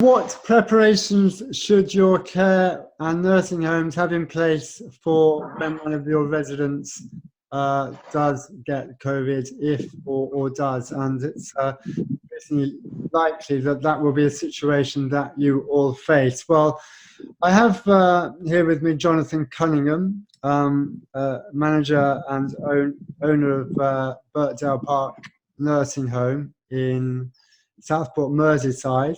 What preparations should your care and nursing homes have in place for when one of your residents does get COVID, if or does? And it's increasingly likely that that will be a situation that you all face. Well, I have here with me Jonathan Cunningham, manager and owner of Birkdale Park Nursing Home in Southport, Merseyside.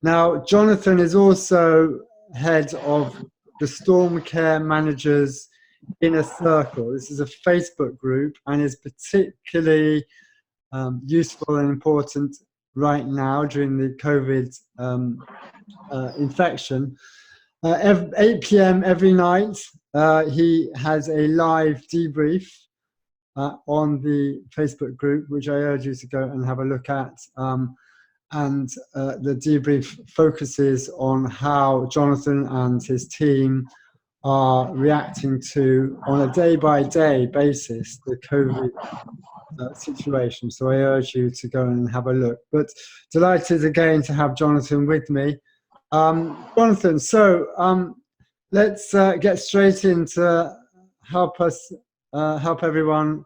Now, Jonathan is also head of the Storm Care Managers Inner Circle. This is a Facebook group and is particularly useful and important right now during the COVID infection. 8 p.m. every night, he has a live debrief on the Facebook group, which I urge you to go and have a look at. And the debrief focuses on how Jonathan and his team are reacting to, on a day-by-day basis, the COVID situation. So I urge you to go and have a look. But delighted again to have Jonathan with me. Jonathan, so let's get straight into help everyone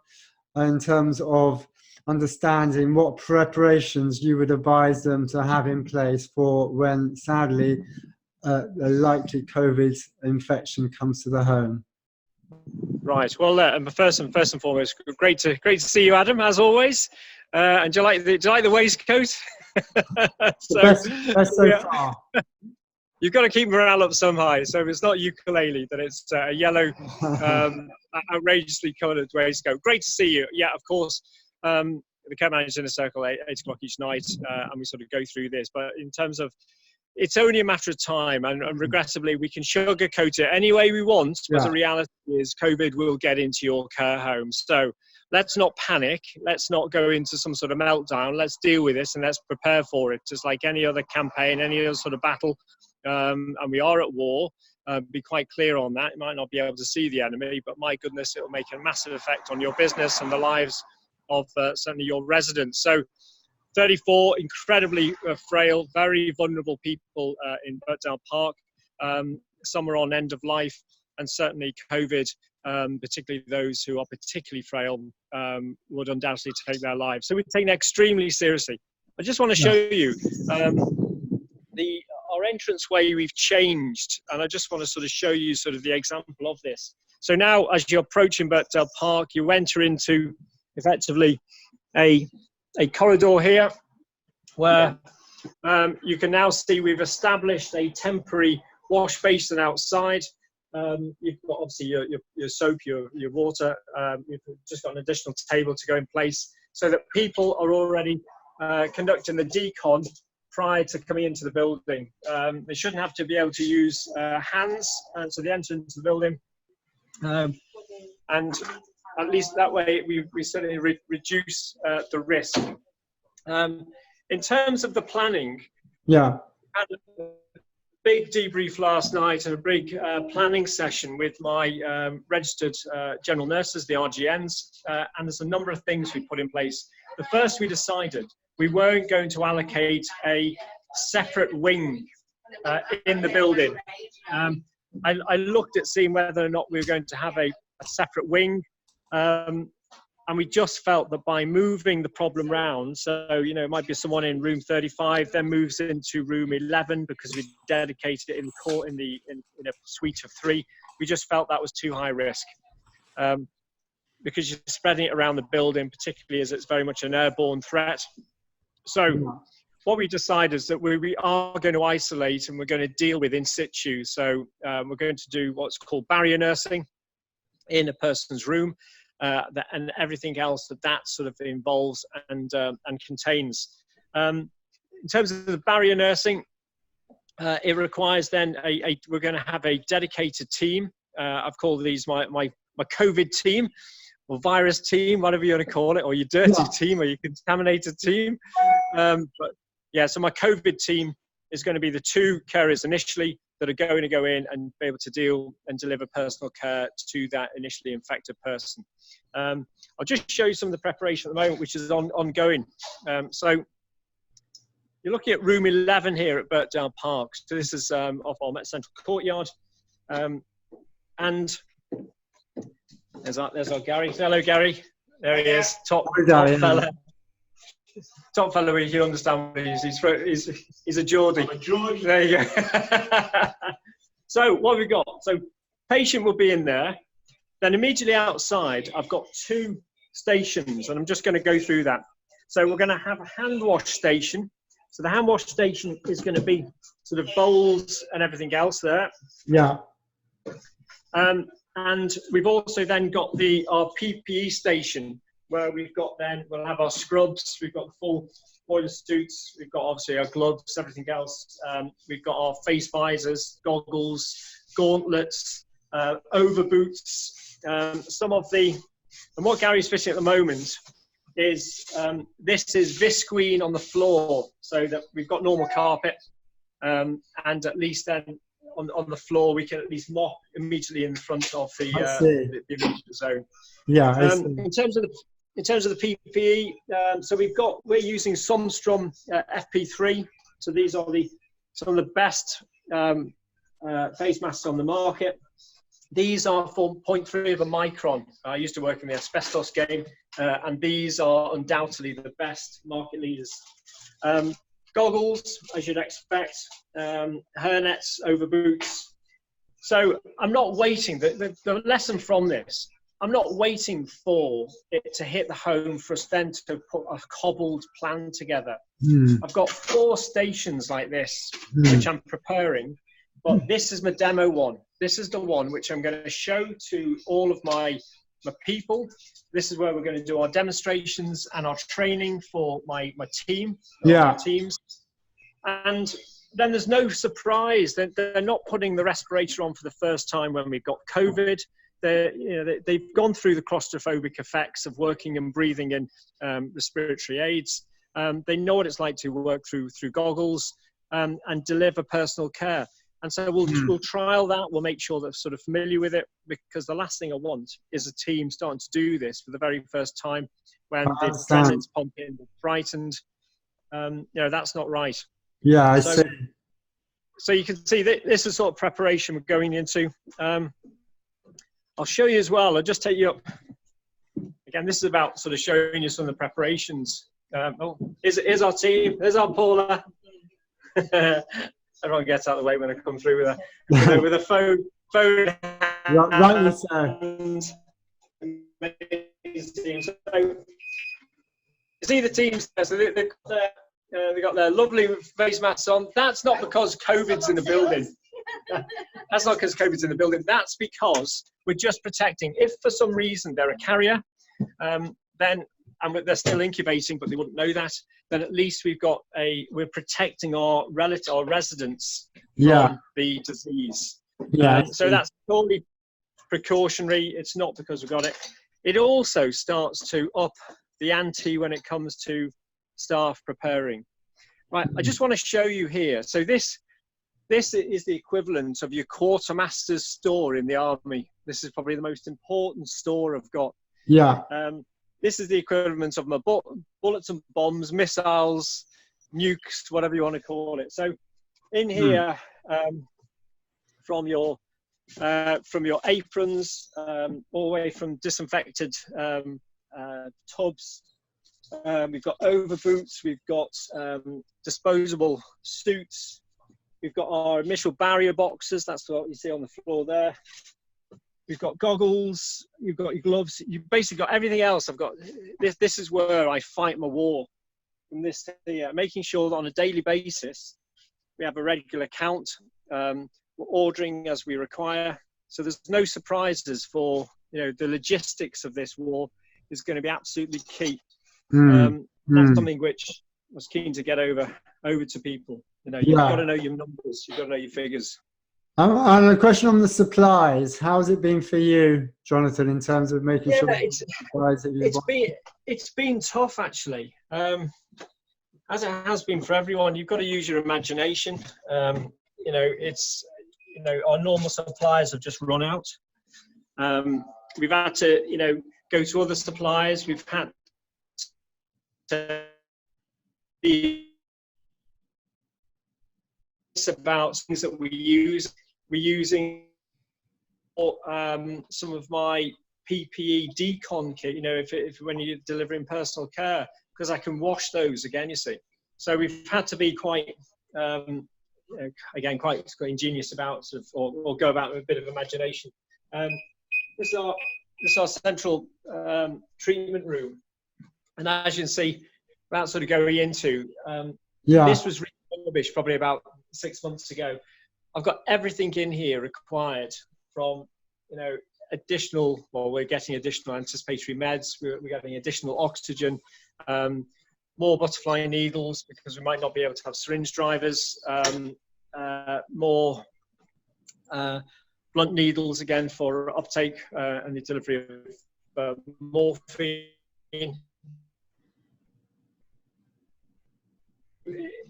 in terms of understanding what preparations you would advise them to have in place for when, sadly, a likely COVID infection comes to the home. Right. Well, first and foremost, great to see you, Adam, as always. And do you like the waistcoat? So, best so far. You've got to keep morale up somehow. So if it's not ukulele, then it's a yellow, outrageously coloured waistcoat. Great to see you. Yeah, of course. The care manager's in a circle 8 o'clock each night, and we sort of go through this. But in terms of, it's only a matter of time, and regrettably, we can sugarcoat it any way we want, but the reality is COVID will get into your care home. So let's not panic. Let's not go into some sort of meltdown. Let's deal with this and let's prepare for it, just like any other campaign, any other sort of battle. And we are at war. Be quite clear on that. You might not be able to see the enemy, but my goodness, it will make a massive effect on your business and the lives of certainly your residents. So 34 incredibly frail, very vulnerable people in Birkdale Park. Some are on end of life, and certainly COVID, particularly those who are particularly frail, would undoubtedly take their lives. So we're taking it extremely seriously. I just want to show you our entranceway we've changed, and I just want to sort of show you sort of the example of this. So now, as you're approaching Birkdale Park, you enter into effectively a corridor here where you can now see we've established a temporary wash basin outside. You've got obviously your soap, your water. You've just got an additional table to go in place so that people are already conducting the decon prior to coming into the building. They shouldn't have to be able to use hands, and so they enter into the building. And at least that way we certainly reduce the risk. In terms of the planning, had a big debrief last night and a big planning session with my registered general nurses, the RGNs, and there's a number of things we put in place. The first, we decided we weren't going to allocate a separate wing in the building. I looked at seeing whether or not we were going to have a separate wing. And we just felt that by moving the problem round, so, you know, it might be someone in room 35, then moves into room 11 because we dedicated it in a suite of 3. We just felt that was too high risk. Because you're spreading it around the building, particularly as it's very much an airborne threat. So what we decided is that we are going to isolate and we're going to deal with in situ. So we're going to do what's called barrier nursing in a person's room. And everything else that sort of involves and contains. In terms of the barrier nursing, it requires then we're going to have a dedicated team. I've called these my COVID team, or virus team, whatever you want to call it, or your dirty team, or your contaminated team. But yeah, so my COVID team is going to be the 2 carriers initially that are going to go in and be able to deal and deliver personal care to that initially infected person. I'll just show you some of the preparation at the moment, which is ongoing. So you're looking at room 11 here at Birkdale Park. So this is off our Met Central Courtyard. And there's our Gary. Hello, Gary. There he is. Top fella. Top fella, if you understand what he is. He's a Geordie. There you go. So what have we got? So patient will be in there. Then immediately outside, I've got 2 stations, and I'm just going to go through that. So we're going to have a hand wash station. So the hand wash station is going to be sort of bowls and everything else there. Yeah. And we've also then got our PPE station, where we'll have our scrubs, we've got the full boiler suits, we've got obviously our gloves, everything else. We've got our face visors, goggles, gauntlets, over boots. And what Gary's fitting at the moment is this is visqueen on the floor, so that we've got normal carpet, and at least then on the floor we can at least mop immediately in front of the immediate zone. Yeah. In terms of the PPE, so we're using Sumstrom FP3. So these are some of the best face masks on the market. These are for 0.3 of a micron. I used to work in the asbestos game, and these are undoubtedly the best market leaders. Goggles, as you'd expect, hairnets over boots. So I'm not waiting. The lesson from this, I'm not waiting for it to hit the home for us then to put a cobbled plan together. I've got 4 stations like this, which I'm preparing, but this is my demo one. This is the one which I'm going to show to all of my people. This is where we're going to do our demonstrations and our training for my team, Yeah. teams. And then there's no surprise that they're not putting the respirator on for the first time when we've got COVID. They've gone through the claustrophobic effects of working and breathing in respiratory aids. They know what it's like to work through goggles and deliver personal care. And so we'll trial that. We'll make sure they're sort of familiar with it, because the last thing I want is a team starting to do this for the very first time when the adrenaline's pumping, frightened. That's not right. Yeah, I see. So you can see that this is sort of preparation we're going into. I'll show you as well. I'll just take you up. Again, this is about sort of showing you some of the preparations. Here's our team. There's our Paula. Everyone gets out of the way when I come through with a phone. Rightly so. So, you see the teams there. So they've got their lovely face masks on. That's not because COVID's in the building. That's not because COVID's in the building. That's because we're just protecting. If for some reason they're a carrier, then and they're still incubating, but they wouldn't know that, then at least we're protecting our residents from the disease. Yeah. So that's totally precautionary. It's not because we've got it. It also starts to up the ante when it comes to staff preparing. Right, I just want to show you here. So this is the equivalent of your quartermaster's store in the army. This is probably the most important store I've got. Yeah. This is the equivalent of my bullets and bombs, missiles, nukes, whatever you want to call it. So in here, from your aprons, all the way from disinfected tubs, we've got over boots, we've got disposable suits, we've got our initial barrier boxes. That's what you see on the floor there. We've got goggles, you've got your gloves, you've basically got everything else. I've got this is where I fight my war. From this here, making sure that on a daily basis we have a regular count. We're ordering as we require, so there's no surprises for the logistics of this war is going to be absolutely key. That's something which I was keen to get over to people. You've got to know your numbers, you've got to know your figures. And a question on the supplies. How's it been for you, Jonathan, in terms of making sure supplies that you want? It's been tough, actually. As it has been for everyone. You've got to use your imagination. It's our normal suppliers have just run out. We've had to go to other suppliers. We've had to about things that we use. We're using some of my PPE decon kit, you know, if when you're delivering personal care, because I can wash those again, you see. So we've had to be quite, again, quite ingenious about sort of, or go about with a bit of imagination. This is our central treatment room, and as you can see, without sort of going into, this was refurbished probably about 6 months ago. I've got everything in here required from, you know, additional, well, we're getting additional anticipatory meds, we're getting additional oxygen, more butterfly needles because we might not be able to have syringe drivers, more blunt needles again for uptake and the delivery of morphine.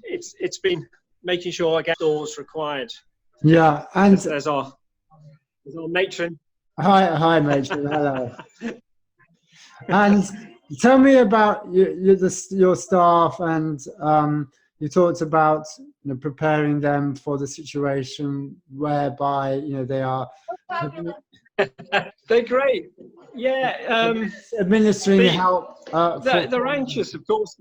It's been making sure I get doors required. Yeah, and there's our matron. Hi, matron. Hello. And tell me about your staff, and you talked about, you know, preparing them for the situation whereby, you know, they are. They're great. Yeah. Administering help. They're anxious, of course.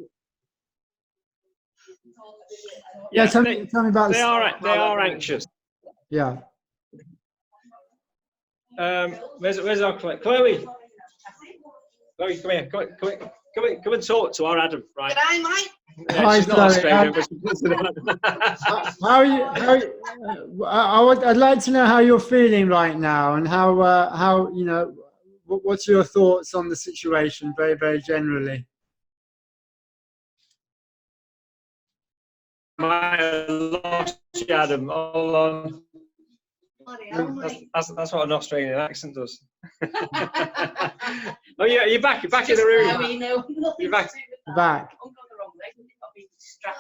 Yeah, tell me about. They are anxious. Yeah. Where's our Chloe? Chloe, come here. Come and talk to our Adam. Right. G'day, mate. Yeah, Hi, she's not Australian, but how are you? I'd like to know how you're feeling right now, and how you know, what's your thoughts on the situation, very, very generally. I lost you, Adam. Hold on. That's what an Australian accent does. Oh yeah, you're back. You're back in the room. You're back. Back.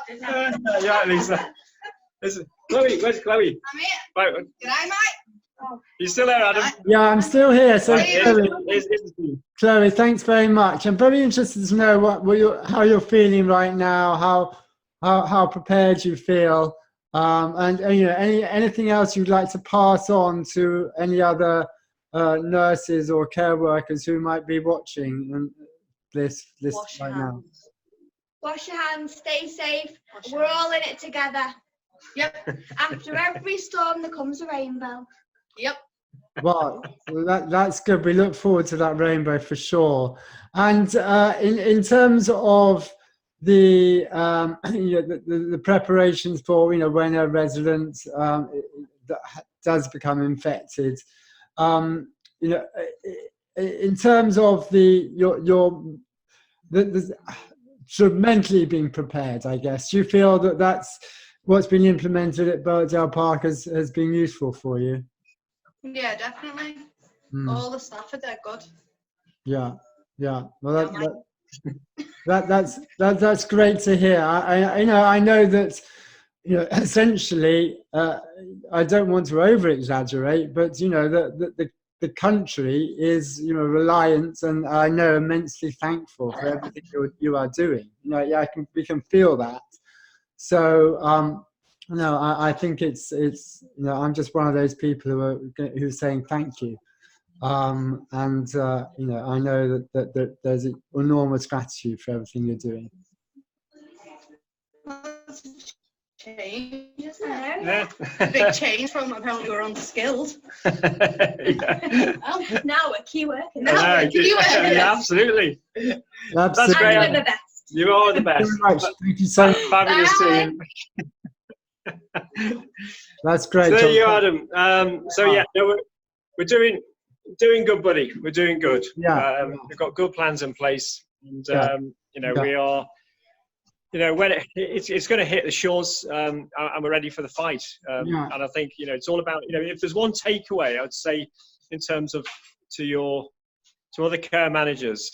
You're right, Lisa. Listen, Chloe, where's Chloe? I'm here. Right. G'day, mate. You still there, Adam? Yeah, I'm still here. So, Here's Chloe, thanks very much. I'm very interested to know how you're feeling right now, how prepared you feel, and you know, anything else you'd like to pass on to any other nurses or care workers who might be watching this right now. Wash your hands, stay safe. We're all in it together. Yep. After every storm, there comes a rainbow. Yep. Well, that's good. We look forward to that rainbow for sure. And in terms of the you know, the preparations for, you know, when a resident does become infected, you know, in terms of the sort of mentally being prepared, I guess. Do you feel that that's what's been implemented at Birkdale Park has been useful for you? Yeah, definitely. All the staff are dead good. Yeah. Well, that's great to hear. I know that, you know, essentially, I don't want to over exaggerate, but you know that the country is, you know, reliant, and I know immensely thankful for everything you are doing. You know, yeah, we can feel that. So, no, I think it's you know, I'm just one of those people who's saying thank you, and you know, I know that there's an enormous gratitude for everything you're doing. Change, isn't it? Yeah. Big change from apparently we're unskilled. Yeah. Oh, now we're key workers. Now we're key workers. Yeah, absolutely. That's Absolutely. great. And we're the best. You are the best. Thank you very much. Thank you so much. Fabulous team. That's great. So there you, John. Adam. So yeah, no, we're doing good, buddy. We're doing good. Yeah. We've got good plans in place, and you know, Yeah. we are. You know, when it's going to hit the shores, and we're ready for the fight. Yeah. And I think, you know, it's all about, you know, if there's one takeaway, I'd say, in terms of to other care managers,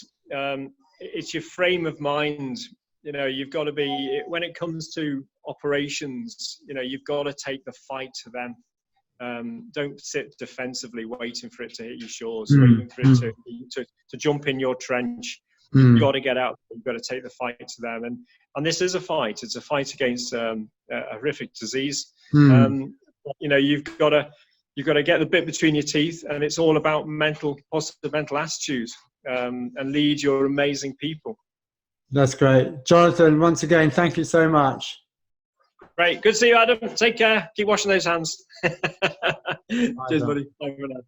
it's your frame of mind. You know, you've got to be, when it comes to operations, you know, you've got to take the fight to them. Don't sit defensively waiting for it to hit your shores, waiting for it to jump in your trench. You've got to get out. You've got to take the fight to them. And this is a fight. It's a fight against a horrific disease. You've got to get the bit between your teeth, and it's all about positive mental attitudes, and lead your amazing people. That's great. Jonathan, once again, thank you so much. Great. Good to see you, Adam. Take care. Keep washing those hands. Cheers, buddy. Bye for now.